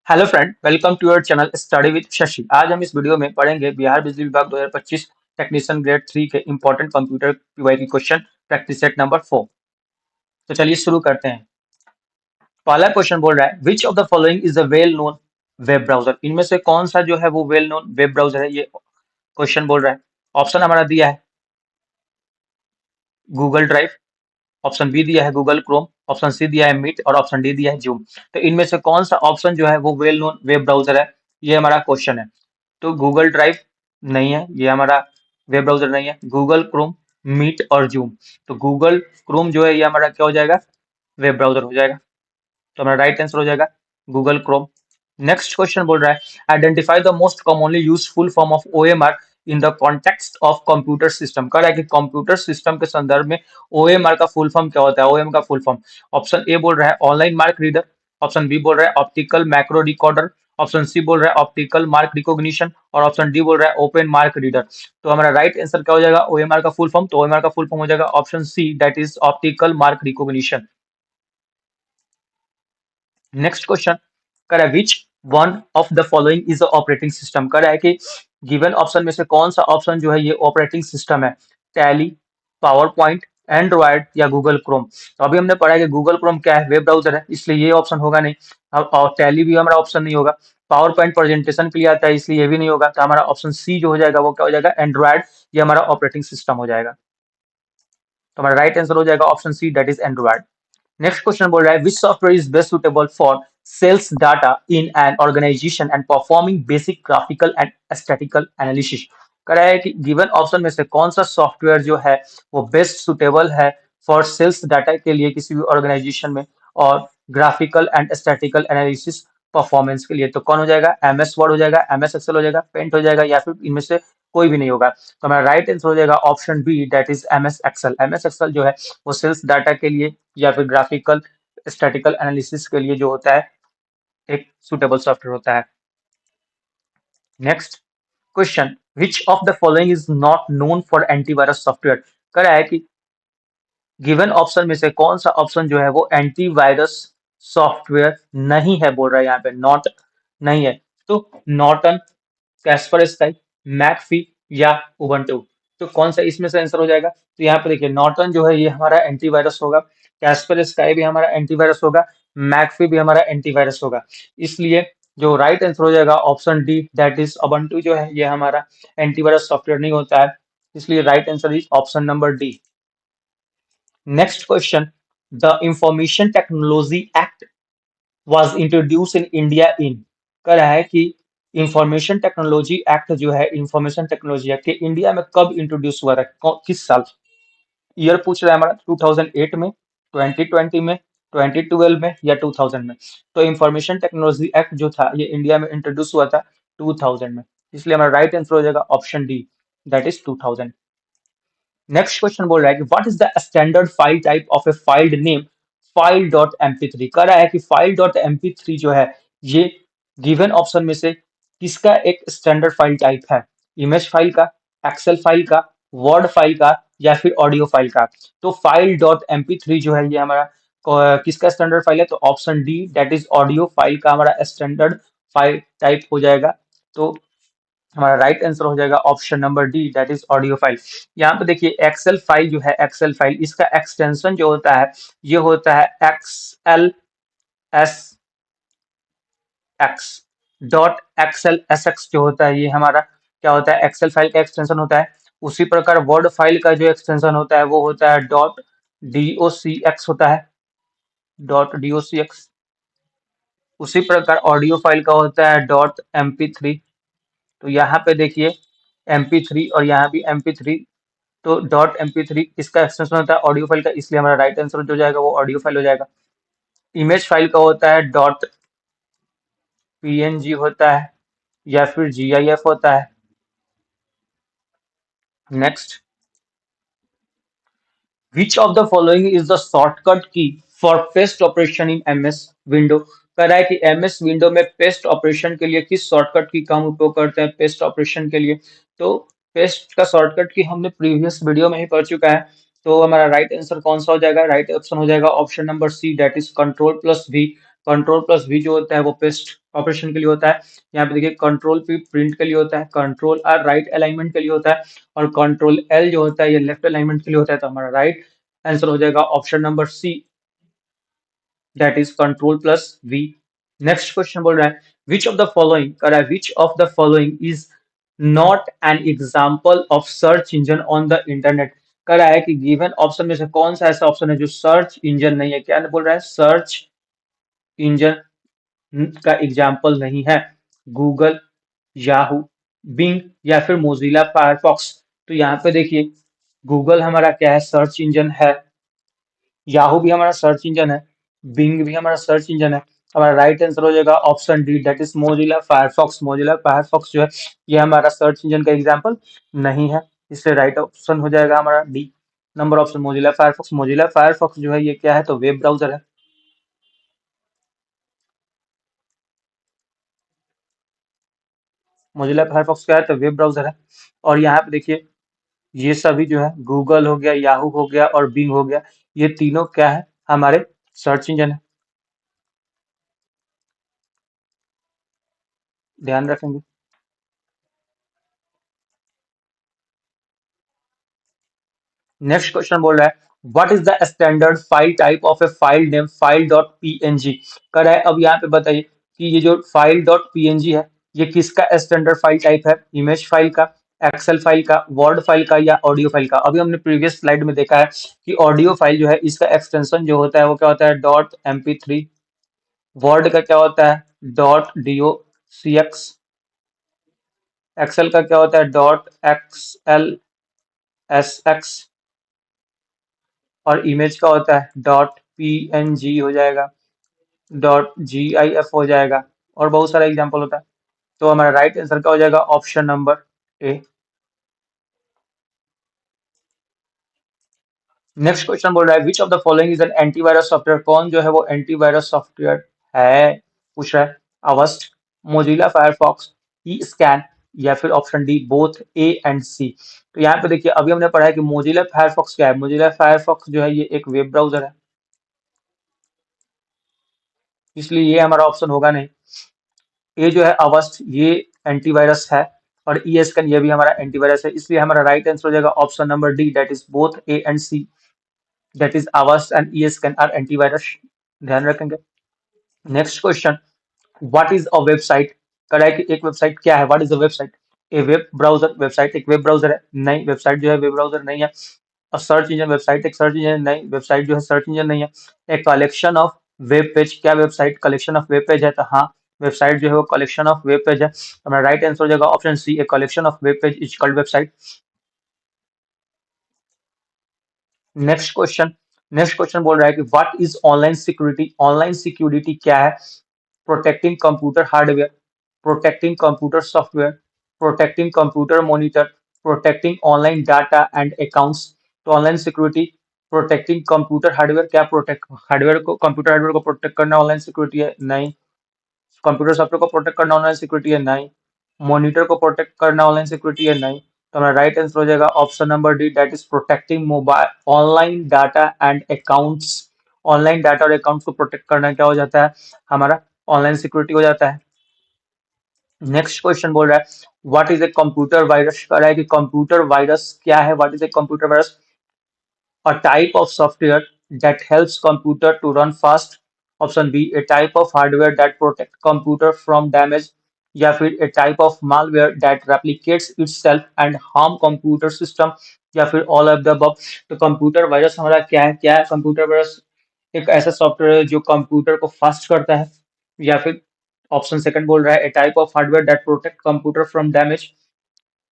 Hello friend, welcome to your channel study with Shashi. आज हम इस वीडियो में पढ़ेंगे बिहार बिजली विभाग 2025 टेक्नीशियन ग्रेड 3 के important computer PYQ question practice set number 4। तो चलिए शुरू करते हैं। पहला क्वेश्चन बोल रहा है विच of the following is a well known web browser. इनमें से कौन सा जो है वो वेल नोन वेब ब्राउजर है, ये क्वेश्चन बोल रहा है। ऑप्शन हमारा दिया है गूगल ड्राइव, ऑप्शन बी दिया है गूगल क्रोम, ऑप्शन सी दिया है मीट और ऑप्शन डी दिया है जूम। तो इनमें से कौन सा ऑप्शन जो है वो वेल नोन वेब ब्राउजर है, ये हमारा क्वेश्चन है। तो गूगल ड्राइव नहीं है, ये हमारा वेब ब्राउजर नहीं है। गूगल क्रोम, मीट और जूम। तो गूगल क्रोम जो है ये हमारा क्या हो जाएगा, वेब ब्राउजर हो जाएगा। तो हमारा राइट आंसर हो जाएगा गूगल क्रोम। नेक्स्ट क्वेश्चन बोल रहा है identify the most commonly used full form of OMR in the context of computer system. कह रहा है कि कंप्यूटर सिस्टम के संदर्भ में ओएमआर का फुल फॉर्म क्या होता है। ओएम का फुल फॉर्म ऑप्शन ए बोल रहा है online mark reader, option B बोल रहा है optical macro recorder, option C बोल रहा है ऑप्टिकल मार्क रिकॉग्निशन और ऑप्शन डी बोल रहा है ओपन मार्क रीडर। तो हमारा राइट आंसर क्या हो जाएगा ओएमआर का फुल फॉर्म। तो ओएमआर का फुल फॉर्म हो जाएगा option C, that is optical mark recognition. Next question कर है which one of the following is operating system. कर है कि गिवन ऑप्शन में से कौन सा ऑप्शन जो है ये ऑपरेटिंग सिस्टम है। टैली, पावर पॉइंट, एंड्रॉयड या गूगल क्रोम। तो अभी हमने पढ़ा है कि गूगल क्रोम क्या है, वेब ब्राउजर है, इसलिए ये ऑप्शन होगा नहीं। और टैली भी हमारा ऑप्शन नहीं होगा। पावर पॉइंट प्रेजेंटेशन के लिए आता है, इसलिए ये भी नहीं होगा। तो हमारा ऑप्शन सी जो हो जाएगा वो क्या हो जाएगा एंड्रॉयड, ये हमारा ऑपरेटिंग सिस्टम हो जाएगा। तो हमारा राइट आंसर हो जाएगा option C, that is Android. Next question बोल रहा है which software is best suitable for sales data in an organisation and performing basic graphical and statical analysis. कह रहा है कि गिवन ऑप्शन में से कौन सा सॉफ्टवेयर जो है वो बेस्ट सुटेबल है फॉर सेल्स डाटा के लिए किसी भी ऑर्गेनाइजेशन में, और graphical and statical analysis performance के लिए। तो कौन हो जाएगा, एम एस वर्ड हो जाएगा, एम एस एक्सेल हो जाएगा, पेंट हो जाएगा, या फिर इनमें से कोई भी नहीं होगा। तो हमारा राइट आंसर हो जाएगा option B, that is M S Excel. M S Excel जो है वो सेल्स डाटा के लिए या फिर ग्राफिकल स्टैटिकल एनालिसिस के लिए जो होता है एक सुटेबल सॉफ्टवेयर होता है। Next question which of the following is not known for antivirus software. कह रहा है कि गिवन ऑप्शन में से कौन सा ऑप्शन जो है वो एंटीवायरस सॉफ्टवेयर नहीं है, बोल रहा है यहाँ पे नॉट नहीं है। तो नॉर्टन, कैस्पर स्काई, मैकफी या उबंटू। तो कौन सा इसमें से आंसर हो जाएगा। तो यहाँ पे देखिए नॉर्टन जो है ये हमारा एंटीवायरस होगा, कैस्पर स्काई भी हमारा एंटीवायरस होगा, मैकफी भी हमारा एंटीवायरस होगा। इसलिए जो राइट आंसर हो जाएगा option D, that is Ubuntu जो है ये हमारा एंटीवायरस सॉफ्टवेयर नहीं होता है। इसलिए right answer is option number D. Next question the information technology act was introduced in India in। कह रहा है कि इंफॉर्मेशन टेक्नोलॉजी एक्ट जो है, इंफॉर्मेशन टेक्नोलॉजी एक्ट इंडिया में कब इंट्रोड्यूस हुआ था, किस साल। ईयर पूछ रहा है हमारा 2008 में, 2020 में, 2012 में या 2000 में। तो इंफॉर्मेशन टेक्नोलॉजी एक्ट जो था ये इंडिया में इंट्रोड्यूस हुआ था 2000 में। इसलिए हमारा राइट आंसर हो जाएगा option D, that is 2000। Next question बोल रहा है कि what is the standard file type of A file name file dot MP3. कह रहा है कि फाइल डॉट एमपी3 जो है ये गिवन ऑप्शन में से किसका एक स्टैंडर्ड फाइल टाइप है। इमेज फाइल का, एक्सेल फाइल का, वर्ड फाइल का या फिर ऑडियो फाइल का। तो फाइल डॉट एमपी3 जो है ये हमारा किसका स्टैंडर्ड फाइल है। तो option D, that is audio file का हमारा स्टैंडर्ड फाइल टाइप हो जाएगा। तो हमारा राइट आंसर हो जाएगा option number D, that is audio file. यहाँ पे देखिए एक्सेल फाइल जो है, एक्सेल फाइल इसका एक्सटेंशन जो होता है ये होता है XL S x dot XL S x जो होता है ये हमारा क्या होता है, एक्सेल फाइल का एक्सटेंशन होता है। उसी प्रकार वर्ड फाइल का जो एक्सटेंशन होता है वो होता है डॉट डीओसी एक्स होता है, डॉट डीओसी एक्स। उसी प्रकार ऑडियो फाइल का होता है डॉट एमपी3। तो यहाँ पे देखिए MP3 और यहाँ भी MP3। तो डॉट MP3 इसका एक्सटेंशन होता है ऑडियो फाइल का, इसलिए हमारा राइट आंसर जो जाएगा वो ऑडियो फाइल हो जाएगा। इमेज फाइल का होता है डॉट PNG होता है या फिर GIF होता है। Next which of the following is the shortcut key for paste operation in MS window. कह रहा है कि MS विंडो में पेस्ट ऑपरेशन के लिए किस शॉर्टकट की का हम उपयोग करते हैं पेस्ट ऑपरेशन के लिए। तो पेस्ट का शॉर्टकट की हमने प्रीवियस वीडियो में ही पढ़ चुका है। तो हमारा राइट आंसर कौन सा हो जाएगा, राइट ऑप्शन हो जाएगा option number C, that is control plus V। Control plus V जो होता है वो पेस्ट ऑपरेशन के लिए होता है। यहाँ पे देखिए कंट्रोल पी प्रिंट के लिए होता है, कंट्रोल आर राइट अलाइनमेंट के लिए होता है, और कंट्रोल एल जो होता है ये लेफ्ट अलाइनमेंट के लिए होता है। तो हमारा राइट आंसर हो जाएगा option number C, that is control plus V. Next question बोल रहा है विच ऑफ द फॉलोइंग, कर रहा है विच of the following is not an example of search engine on the internet. कर रहा है कि गिवन ऑप्शन में से कौन सा ऐसा ऑप्शन है जो सर्च इंजन नहीं है। क्या बोल रहा है, सर्च इंजन का एग्जाम्पल नहीं है। गूगल, याहू, बिंग या फिर मोजिला फायरफॉक्स। तो यहाँ पे देखिए गूगल हमारा क्या है, सर्च इंजन है। याहू भी हमारा सर्च इंजन है, बिंग भी हमारा सर्च इंजन है। हमारा राइट आंसर हो जाएगा option D, that is Mozilla Firefox. Mozilla Firefox जो है ये हमारा सर्च इंजन का एग्जाम्पल नहीं है, इसलिए राइट ऑप्शन हो जाएगा हमारा D number option, Mozilla Firefox. Mozilla Firefox जो है ये क्या है, तो वेब ब्राउजर है। मोजिला फायरफॉक्स क्या है, तो वेब ब्राउजर है। और यहाँ पे देखिए ये सभी जो है गूगल हो गया, याहू हो गया और बिंग हो गया, ये तीनों क्या है, हमारे सर्च इंजन है। ध्यान रखेंगे। नेक्स्ट क्वेश्चन बोल रहा है what is the standard file type of A file name file dot PNG. कर है अब यहाँ पे बताइए कि ये जो फाइल डॉट पीएनजी है ये किसका स्टैंडर्ड फाइल टाइप है, इमेज फाइल का, एक्सेल फाइल का, वर्ड फाइल का या ऑडियो फाइल का। अभी हमने प्रीवियस स्लाइड में देखा है कि ऑडियो फाइल जो है इसका एक्सटेंशन जो होता है वो क्या होता है, डॉट MP3। वर्ड का क्या होता है, डॉट DOCX। एक्सेल का क्या होता है, डॉट XLSX। और इमेज का होता है डॉट PNG हो जाएगा, डॉट GIF हो जाएगा, और बहुत सारा एग्जाम्पल होता है। तो हमारा राइट आंसर क्या हो जाएगा, option number A. Next question बोल रहा है विच of the following is an antivirus software. कौन जो है वो एंटीवायरस सॉफ्टवेयर है, पूछ रहा है। Avast, Mozilla Firefox, eScan या फिर option D both A and C. तो यहाँ पे देखिए अभी हमने पढ़ा है कि मोजिला फायरफॉक्स क्या है। मोजिला फायरफॉक्स जो है ये एक वेब ब्राउजर है, इसलिए ये हमारा ऑप्शन होगा नहीं। ये जो है अवस्ट ये एंटीवायरस है, और ई स्कैन ये भी हमारा एंटीवायरस है, इसलिए हमारा राइट आंसर हो जाएगा option number D, that is both A and C, that is Avast and eScan are antivirus. ध्यान रखेंगे। Next question what is a website. कह रहा है कि एक वेबसाइट क्या है, what is a website. A web browser, website एक वेब ब्राउजर है, नहीं वेबसाइट जो है वेब ब्राउजर नहीं है। और सर्च इंजन, वेबसाइट एक सर्च इंजन, नहीं वेबसाइट जो है सर्च इंजन नहीं है। एक कलेक्शन ऑफ वेब पेज, क्या website collection of web page है, तो हाँ वेबसाइट जो है वो कलेक्शन ऑफ वेब पेज है। हमारा राइट आंसर हो जाएगा option C, a collection of web page is called website. Next question, next question बोल रहा है कि what is online security. Online security क्या है, protecting computer hardware, protecting computer software, protecting computer monitor, protecting online data and accounts। तो online security protecting computer hardware, क्या protect hardware को, computer hardware को प्रोटेक्ट करना ऑनलाइन सिक्योरिटी है, नहीं। Computer software को प्रोटेक्ट करना ऑनलाइन सिक्योरिटी है, नहीं। मॉनिटर को प्रोटेक्ट करना ऑनलाइन सिक्योरिटी है, नहीं। तो हमारा राइट आंसर हो जाएगा option number D, that is protecting mobile online data and accounts. Online data और अकाउंट्स को प्रोटेक्ट करना क्या हो जाता है, हमारा ऑनलाइन सिक्योरिटी हो जाता है। नेक्स्ट क्वेश्चन बोल रहा है what is a computer virus. कह रहा है कि कंप्यूटर वायरस क्या है, what is a computer virus. A type of software that helps computer to run fast। Option B, a type of hardware that protect computer from damage। या फिर a type of malware that replicates itself and harm computer system। या फिर all of the above। तो computer virus हमारा क्या है, क्या है कंप्यूटर वायरस, एक ऐसा सॉफ्टवेयर है जो कंप्यूटर को फास्ट करता है। या फिर ऑप्शन सेकंड बोल रहा है a type of hardware that protect computer from damage.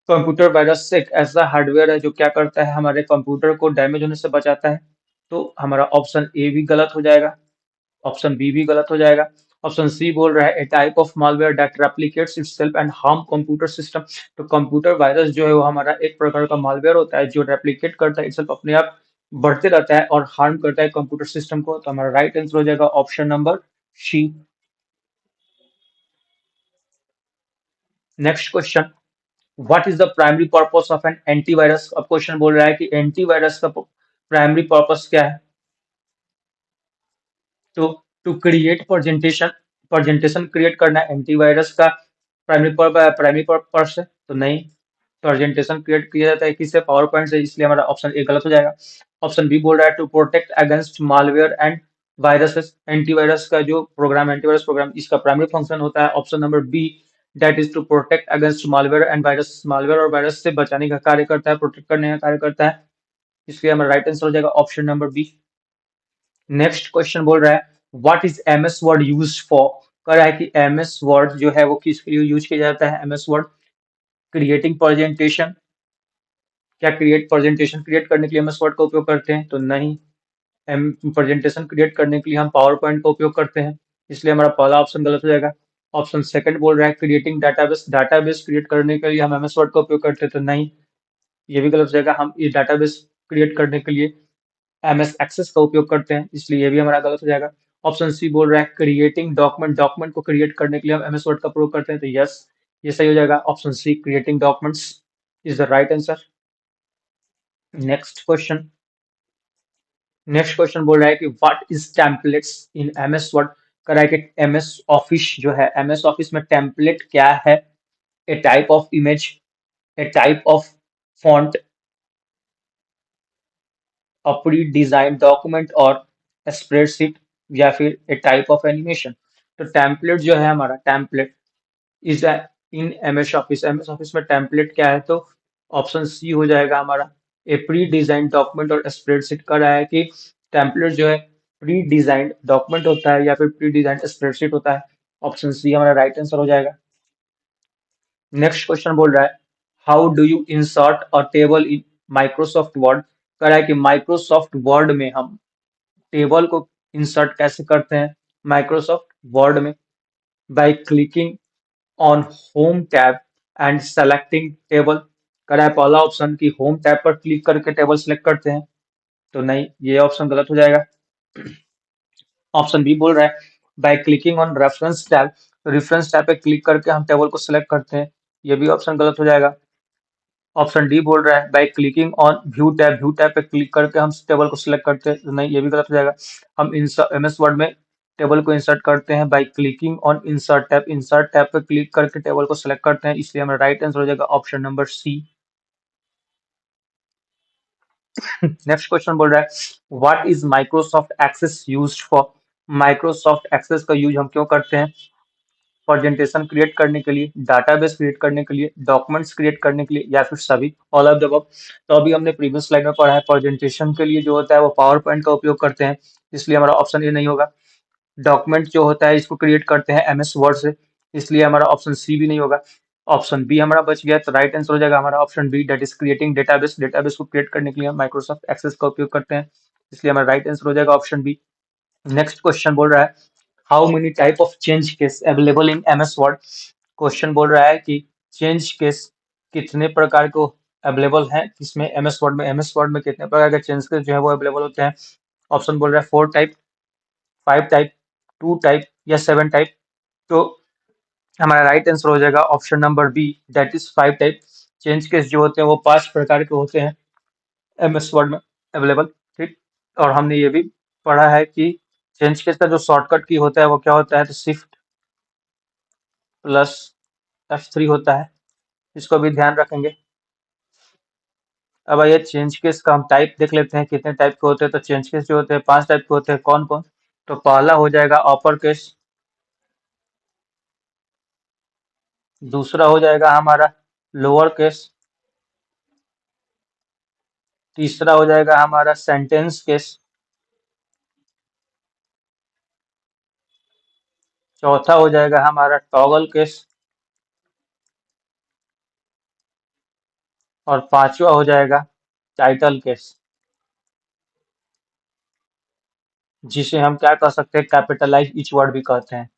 Computer virus एक ऐसा हार्डवेयर है जो क्या करता है, हमारे कंप्यूटर को डैमेज होने से बचाता है। तो हमारा ऑप्शन ए भी गलत हो जाएगा, ऑप्शन बी भी गलत हो जाएगा। ऑप्शन सी बोल रहा है a type of malware that replicates itself and harm computer system. तो कंप्यूटर वायरस जो है वो हमारा एक प्रकार का मालवेयर होता है जो रेप्लिकेट करता है इटसेल्फ, अपने आप बढ़ते रहता है और हार्म करता है कंप्यूटर सिस्टम को। तो हमारा राइट आंसर हो जाएगा option number C. Next question what is the primary purpose of an antivirus. अब क्वेश्चन बोल रहा है कि एंटीवायरस का प्राइमरी पर्पस क्या है। तो to create presentation, presentation create करना एंटीवायरस का प्राइमरी पर्पस है, तो नहीं। प्रेजेंटेशन क्रिएट किया जाता है किससे, पावर पॉइंट से, इसलिए हमारा ऑप्शन ए गलत हो जाएगा। ऑप्शन बी बोल रहा है to protect against malware and viruses, antivirus का जो प्रोग्राम, एंटीवायरस प्रोग्राम, इसका प्राइमरी फंक्शन होता है option number B, that is to protect against malware and virus, malware और वायरस से बचाने का कार्य करता है, प्रोटेक्ट करने का कार्य करता है, इसलिए हमारा राइट आंसर हो जाएगा option number B. Next question बोल रहा है what is M S Word use for, कह रहा है कि एम एस वर्ड जो है वो किसके लिए यूज किया जाता है, M S Word creating presentation, क्या क्रिएट प्रेजेंटेशन क्रिएट करने के लिए एमएस वर्ड का उपयोग करते हैं, तो नहीं। एम प्रेजेंटेशन क्रिएट करने के लिए हम पावर पॉइंट का उपयोग करते हैं, इसलिए हमारा पहला ऑप्शन गलत हो जाएगा। ऑप्शन सेकंड बोल रहा है क्रिएटिंग डाटाबेस, डाटाबेस क्रिएट करने के लिए हम एमएस वर्ड का उपयोग करते हैं, तो नहीं, ये भी गलत हो जाएगा। हम ये डाटाबेस क्रिएट करने के लिए एमएस एक्सेस का उपयोग करते हैं, इसलिए ये भी हमारा गलत हो जाएगा। ऑप्शन सी बोल रहा है क्रिएटिंग डॉक्यूमेंट, डॉक्यूमेंट को क्रिएट करने के लिए हम एमएस वर्ड का प्रयोग करते हैं, तो यस, ये सही हो जाएगा। Option C creating documents is the right answer. Next question, next question बोल रहा है कि what is templates in MS Word, कह रहा है कि एमएस ऑफिस जो है, एमएस ऑफिस में टेम्पलेट क्या है, a type of image, a type of font, a pre design document और स्प्रेडशीट, या फिर ए टाइप ऑफ एनिमेशन। तो टेम्पलेट जो है हमारा, template is in MS office, MS office में टेम्पलेट क्या है, तो ऑप्शन सी हो जाएगा हमारा ए प्री डिजाइन डॉक्यूमेंट और स्प्रेडशीट। का रहा है कि टेम्पलेट जो है प्री डिजाइंड डॉक्यूमेंट होता है या फिर प्री डिजाइंड स्प्रेडशीट होता है, ऑप्शन सी हमारा राइट आंसर हो जाएगा। नेक्स्ट क्वेश्चन बोल रहा है how do you insert a table in Microsoft word, कह रहा है कि माइक्रोसॉफ्ट वर्ड में हम टेबल को इंसर्ट कैसे करते हैं माइक्रोसॉफ्ट वर्ड में, bye clicking on home tab and selecting table. करा है पहला ऑप्शन की होम टैब पर क्लिक करके टेबल सेलेक्ट करते हैं, तो नहीं, ये ऑप्शन गलत हो जाएगा। ऑप्शन बी बोल रहा है bye clicking on reference tab, तो रेफरेंस टैब पे क्लिक करके हम टेबल को सिलेक्ट करते हैं, ये भी ऑप्शन गलत हो जाएगा। ऑप्शन डी बोल रहा है bye clicking on view tab, view tab पे क्लिक करके हम टेबल को सिलेक्ट करते हैं, तो नहीं, ये भी गलत हो जाएगा। हम एमएस वर्ड में टेबल को इंसर्ट करते हैं by clicking on insert tab, insert tab पे क्लिक करके टेबल को सिलेक्ट करते हैं, इसलिए हमारा राइट आंसर हो जाएगा option number C. Next question बोल रहा है what is Microsoft Access used for, Microsoft Access का यूज हम क्यों करते हैं, प्रेजेंटेशन क्रिएट करने के लिए, डाटाबेस क्रिएट करने के लिए, डॉक्यूमेंट्स क्रिएट करने के लिए, या फिर सभी, ऑल ऑफ द अबव। तो अभी हमने प्रीवियस स्लाइड में पढ़ा है प्रेजेंटेशन के लिए जो होता है वो पावर पॉइंट का उपयोग करते हैं, इसलिए हमारा ऑप्शन ए नहीं होगा। डॉक्यूमेंट जो होता है इसको क्रिएट करते हैं एमएस वर्ड से, इसलिए हमारा ऑप्शन सी भी नहीं होगा। ऑप्शन बी हमारा बच गया, तो राइट आंसर हो जाएगा हमारा option B, that is creating database, database को क्रिएट करने के लिए हम माइक्रोसॉफ्ट एक्सेस का उपयोग करते हैं, इसलिए हमारा राइट आंसर हो जाएगा ऑप्शन बी। नेक्स्ट क्वेश्चन बोल रहा है how many type of change case available in MS word, question बोल रहा है कि चेंज केस कितने प्रकार को अवेलेबल है इसमें एमएस वर्ड में, एमएस वर्ड में कितने प्रकार के चेंज केस जो है वो अवेलेबल होते हैं। ऑप्शन बोल रहा है 4 टाइप, 5 टाइप, 2 टाइप, या 7 टाइप। तो हमारा राइट आंसर हो जाएगा option number B, that is 5 type. Change case जो होते हैं वो 5 प्रकार के होते हैं एमएस वर्ड में अवेलेबल, ठीक। और हमने ये भी पढ़ा है कि चेंज केस का जो शॉर्टकट की होता है वो क्या होता है, तो शिफ्ट प्लस F3 होता है, इसको भी ध्यान रखेंगे। अब आइए चेंज केस का हम टाइप देख लेते हैं कितने टाइप के होते हैं, तो चेंज केस जो होते हैं 5 टाइप के होते हैं, कौन कौन, तो पहला हो जाएगा अपर केस, दूसरा हो जाएगा हमारा लोअर केस, तीसरा हो जाएगा हमारा सेंटेंस केस, चौथा हो जाएगा हमारा टॉगल केस, और पांचवा हो जाएगा टाइटल केस, जिसे हम क्या कह सकते हैं, कैपिटलाइज ईच वर्ड भी कहते हैं,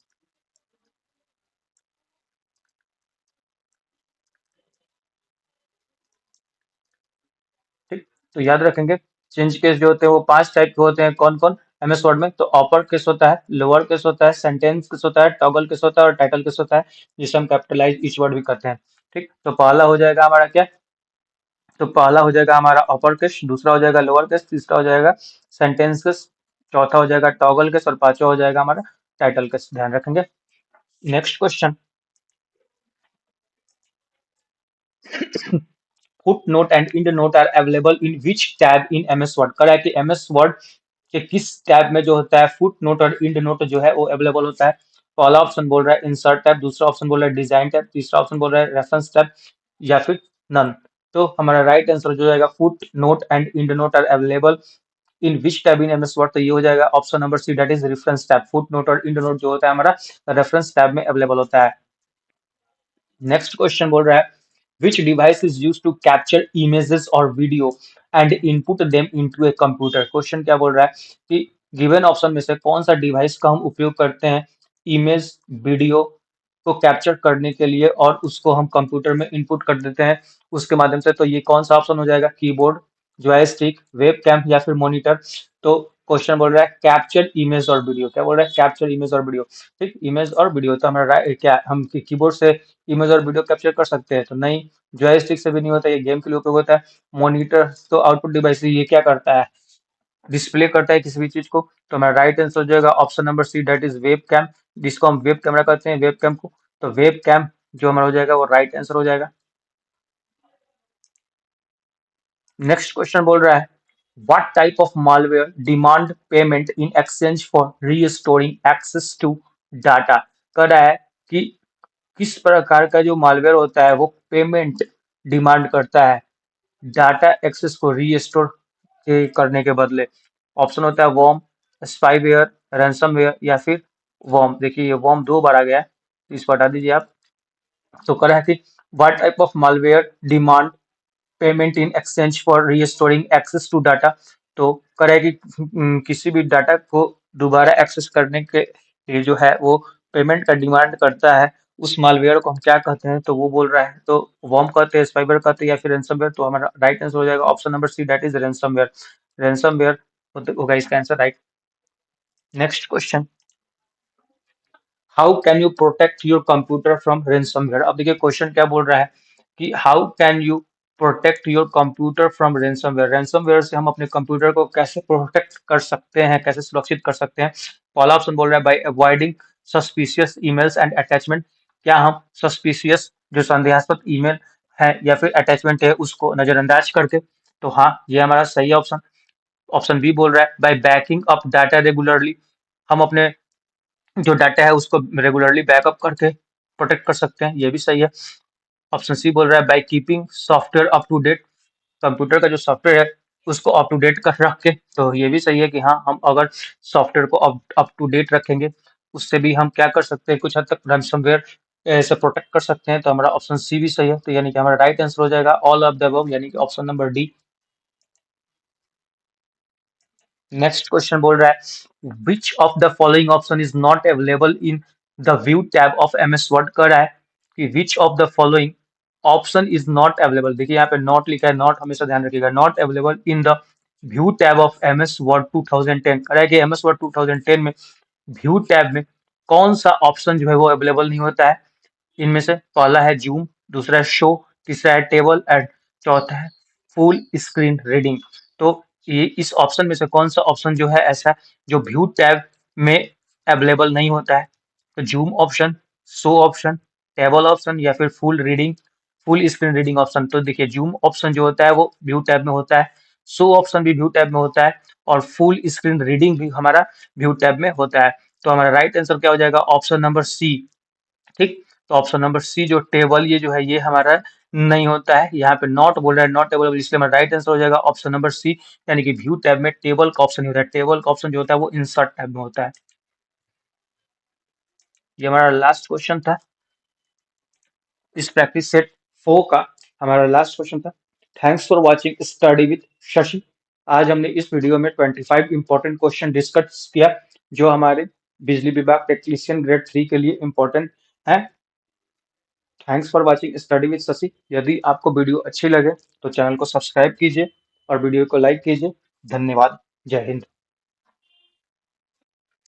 ठीक। तो याद रखेंगे चेंज केस जो होते हैं वो 5 टाइप के होते हैं, कौन कौन, एमएस वर्ड में, तो अपर केस होता है, लोअर केस होता है, सेंटेंस केस होता है, टॉगल केस होता है, और टाइटल केस होता है, जिसे हम कैपिटलाइज ईच वर्ड भी कहते हैं, ठीक। तो पहला हो जाएगा हमारा क्या, तो पहला हो जाएगा हमारा अपर केस, दूसरा हो जाएगा लोअर केस, तीसरा हो जाएगा सेंटेंस केस, चौथा हो जाएगा टॉगल केस और पांचवा हो जाएगा हमारा टाइटल केस, ध्यान रखेंगे। Next question, foot note and end note are available in which tab in MS Word. कह रहा है कि एमएस वर्ड के किस टैब में जो होता है फुट नोट और इंड नोट जो है वो अवेलेबल होता है। पहला ऑप्शन बोल रहा है इंसर्ट टैब, दूसरा ऑप्शन बोल रहा है डिजाइन टैब, तीसरा ऑप्शन बोल रहा है रेफरेंस टैब, या फिर नन। तो हमारा राइट आंसर जो जाएगा foot note and end note are available in which tab in MS Word, तो ये हो जाएगा option number C, that is reference tab. Foot note और इंड नोट जो होता है हमारा रेफरेंस टैब में अवेलेबल होता है। नेक्स्ट क्वेश्चन बोल रहा है which device is use to capture images और video and input them into a computer. Question क्या बोल रहा है कि गिवन ऑप्शन में से कौन सा डिवाइस का हम उपयोग करते हैं इमेज वीडियो को कैप्चर करने के लिए और उसको हम कंप्यूटर में इनपुट कर देते हैं उसके माध्यम से। तो ये कौन सा ऑप्शन हो जाएगा, कीबोर्ड, जॉयस्टिक, वेब कैम या फिर मॉनिटर। तो क्वेश्चन बोल रहा है कैप्चर इमेज और वीडियो, क्या बोल रहा है कैप्चर इमेज और वीडियो। ठीक, इमेज और वीडियो तो हमारा क्या हम कीबोर्ड से इमेज और वीडियो कैप्चर कर सकते हैं, तो नहीं। जॉयस्टिक से भी नहीं होता, ये गेम के लिए उपयोग होता है। मॉनिटर तो आउटपुट डिवाइस है, ये क्या करता है डिस्प्ले करता है किसी भी चीज को। तो हमारा राइट आंसर हो जाएगा option number C, that is web cam, जिसको हम वेब कैमरा कहते हैं, वेब कैम को। तो वेब कैम जो हमारा हो जाएगा वो राइट आंसर हो जाएगा। नेक्स्ट क्वेश्चन बोल रहा है what type of malware demand payment in exchange for restoring access to data. कह रहा है कि किस प्रकार का जो मालवेयर होता है वो पेमेंट डिमांड करता है डाटा एक्सेस को रीस्टोर के करने के बदले। ऑप्शन होता है वॉर्म, स्पाईवेयर, रैंसमवेयर या फिर वॉर्म। देखिए ये वॉर्म दो बार आ गया है, तो इसको हटा दीजिए आप। तो कह रहा है कि what type of malware demand payment in exchange for restoring access to data. तो करे कि किसी भी डाटा को दोबारा एक्सेस करने के लिए जो है वो पेमेंट का डिमांड करता है, उस मालवेयर को हम क्या कहते हैं, तो वो बोल रहा है तो वॉर्म कहते हैं, स्पाइवर कहते हैं या फिर रैंसमवेयर। तो हमारा राइट आंसर हो जाएगा option number C, that is ransomware. Ransomware होगा इसका answer, right. Next question, how can you protect your computer from ransomware. अब देखिए क्वेश्चन क्या बोल रहा है कि how can you protect your computer from ransomware. Ransomware से हम अपने कंप्यूटर को कैसे प्रोटेक्ट कर सकते हैं, कैसे सुरक्षित कर सकते हैं। पहला ऑप्शन बोल रहा है bye avoiding suspicious emails and attachment. क्या हम सस्पिशियस जो संदेहास्पद ईमेल है या फिर अटैचमेंट है उसको नजरअंदाज करके। तो हाँ, ये हमारा सही ऑप्शन। ऑप्शन बी बोल रहा है by backing up data regularly. हम अपने जो डाटा है उसको रेगुलरली बैकअप करके प्रोटेक्ट कर सकते हैं, ये भी सही है। ऑप्शन सी बोल रहा है by keeping software up to date. Computer का जो सॉफ्टवेयर है उसको अप टू डेट कर रख के, तो ये भी सही है कि हाँ हम अगर सॉफ्टवेयर को अप टू डेट रखेंगे उससे भी हम क्या कर सकते हैं, कुछ हद तक रैंसमवेयर से प्रोटेक्ट कर सकते हैं। तो हमारा ऑप्शन सी भी सही है, तो यानी कि हमारा राइट आंसर हो जाएगा ऑल ऑफ द अबव, यानी कि option number D. Next question बोल रहा है विच of the following option is not available in the view tab of MS word. कर रहा है कि विच of the following option is not available. देखिए यहाँ पे नॉट लिखा है, नॉट हमेशा ध्यान रखिएगा, not available in the view tab of MS word 2010। कह रहा है कि एमएस वर्ड 2010 में व्यू टैब में कौन सा ऑप्शन जो है वो अवेलेबल नहीं होता है। इनमें से पहला है जूम, दूसरा है शो, तीसरा है टेबल एंड चौथा है फुल स्क्रीन रीडिंग। तो ये इस ऑप्शन में से कौन सा ऑप्शन जो है ऐसा जो व्यू टैब में अवेलेबल नहीं होता है। तो zoom option, show option, table option या फिर फुल स्क्रीन रीडिंग ऑप्शन। तो देखिए जूम ऑप्शन जो होता है वो व्यू टैब में होता है, शो ऑप्शन भी व्यू टैब में होता है और फुल स्क्रीन रीडिंग भी हमारा व्यू टैब में होता है। तो हमारा राइट आंसर क्या हो जाएगा ऑप्शन नंबर सी। ठीक, तो ऑप्शन नंबर सी जो टेबल ये जो है ये हमारा नहीं होता है, यहाँ पे नॉट बोल रहा है नॉट टेबल, इसलिए हमारा राइट आंसर हो जाएगा ऑप्शन नंबर सी, यानी कि व्यू टैब में टेबल का ऑप्शन नहीं होता है। टेबल का ऑप्शन जो होता है वो इंसर्ट टैब में होता है। ये हमारा लास्ट क्वेश्चन था इस प्रैक्टिस सेट 4 का, हमारा लास्ट क्वेश्चन था। Thanks for watching study with Shashi. आज हमने इस वीडियो में 25 इंपॉर्टेंट क्वेश्चन डिस्कस किया जो हमारे बिजली विभाग टेक्नीशियन ग्रेड 3 के लिए इंपॉर्टेंट है। Thanks for watching study with Shashi. यदि आपको वीडियो अच्छी लगे तो चैनल को सब्सक्राइब कीजिए और वीडियो को लाइक कीजिए। धन्यवाद। जय हिंद।